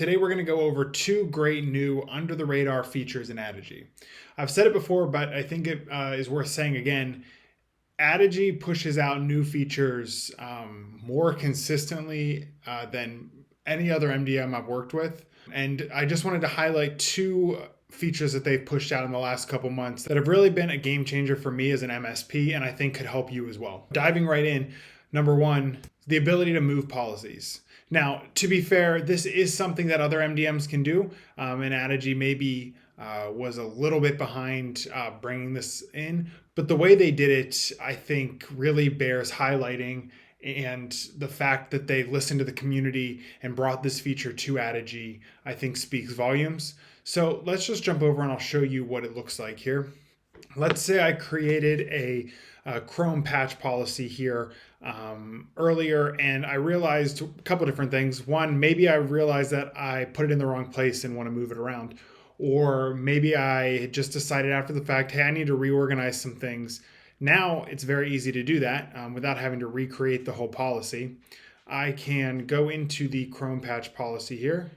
Today we're going to go over two great new under the radar features in Addigy. I've said it before, but I think it is worth saying again. Addigy pushes out new features more consistently than any other MDM I've worked with. And I just wanted to highlight two features that they've pushed out in the last couple months that have really been a game changer for me as an MSP, and I think could help you as well. Diving right in, number one, the ability to move policies. Now, to be fair, this is something that other MDMs can do, and Addigy maybe was a little bit behind bringing this in, but the way they did it, I think, really bears highlighting, and the fact that they listened to the community and brought this feature to Addigy, I think speaks volumes. So let's just jump over and I'll show you what it looks like here. Let's say I created a Chrome patch policy here earlier, and I realized a couple different things. One, maybe I realized that I put it in the wrong place and want to move it around. Or maybe I just decided after the fact, hey, I need to reorganize some things. Now it's very easy to do that without having to recreate the whole policy. I can go into the Chrome patch policy here,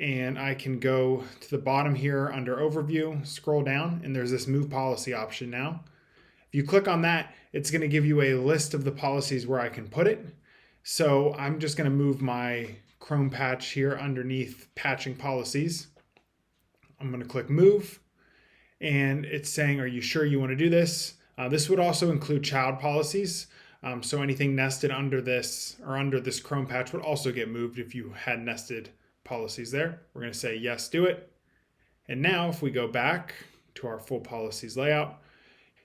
and I can go to the bottom here under Overview, scroll down, and there's this Move Policy option now. If you click on that, it's going to give you a list of the policies where I can put it. So I'm just going to move my Chrome patch here underneath Patching Policies. I'm going to click Move, and it's saying, are you sure you want to do this? This would also include child policies. So anything nested under this or under this Chrome patch would also get moved if you had nested policies there. We're going to say yes, do it. And now if we go back to our full policies layout,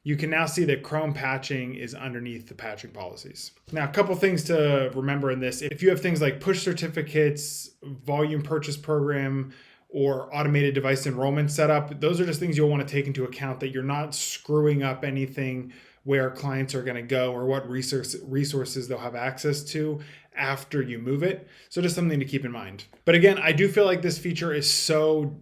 you can now see that Chrome patching is underneath the patching policies. Now, a couple things to remember in this. If you have things like push certificates, volume purchase program, or automated device enrollment setup, those are just things you'll want to take into account, that you're not screwing up anything where clients are going to go or what resources they'll have access to after you move it. So just something to keep in mind. But again, I do feel like this feature is so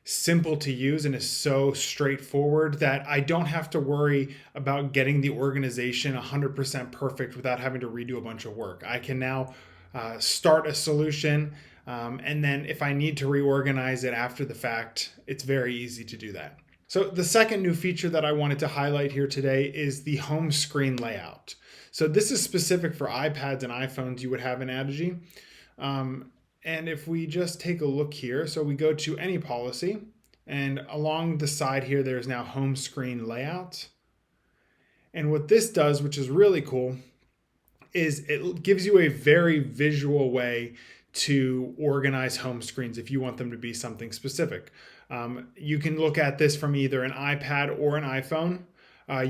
simple to use and is so straightforward that I don't have to worry about getting the organization 100% perfect without having to redo a bunch of work. I can now start a solution, and then if I need to reorganize it after the fact, it's very easy to do that. So the second new feature that I wanted to highlight here today is the home screen layout. So this is specific for iPads and iPhones you would have in Addigy. And if we just take a look here, so we go to any policy, and along the side here, there's now home screen layout. And what this does, which is really cool, is it gives you a very visual way to organize home screens if you want them to be something specific. You can look at this from either an iPad or an iPhone.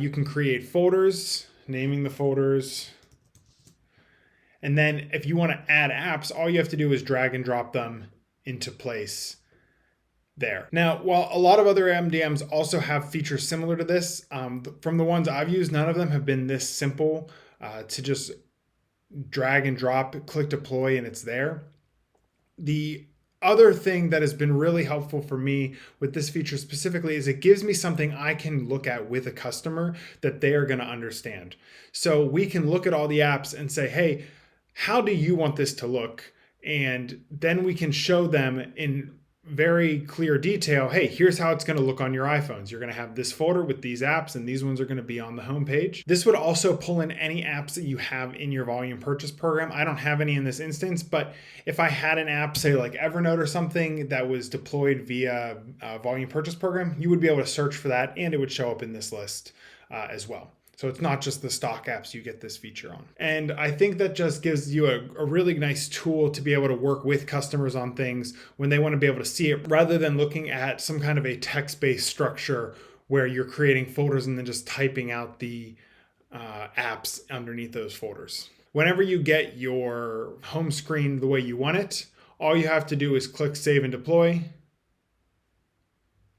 You can create folders, naming the folders. And then if you want to add apps, all you have to do is drag and drop them into place there. Now, while a lot of other MDMs also have features similar to this, from the ones I've used, none of them have been this simple to just drag and drop, click deploy, and it's there. The other thing that has been really helpful for me with this feature specifically is it gives me something I can look at with a customer that they are going to understand. So we can look at all the apps and say, hey, how do you want this to look? And then we can show them in very clear detail, hey, here's how it's going to look on your iPhones. You're going to have this folder with these apps, and these ones are going to be on the home page. This would also pull in any apps that you have in your volume purchase program. I don't have any in this instance, but if I had an app, say like Evernote or something, that was deployed via volume purchase program, you would be able to search for that, and it would show up in this list as well. So it's not just the stock apps you get this feature on. And I think that just gives you a really nice tool to be able to work with customers on things when they want to be able to see it, rather than looking at some kind of a text-based structure where you're creating folders and then just typing out the apps underneath those folders. Whenever you get your home screen the way you want it, all you have to do is click Save and Deploy,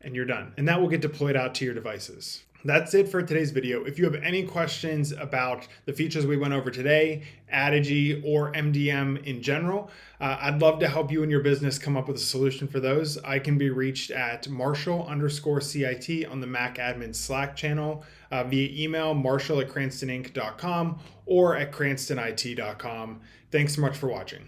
and you're done. And that will get deployed out to your devices. That's it for today's video. If you have any questions about the features we went over today, Addigy, or MDM in general, I'd love to help you and your business come up with a solution for those. I can be reached at Marshall_CIT on the Mac Admin Slack channel, via email, marshall@cranstoninc.com or at cranstonit.com. Thanks so much for watching.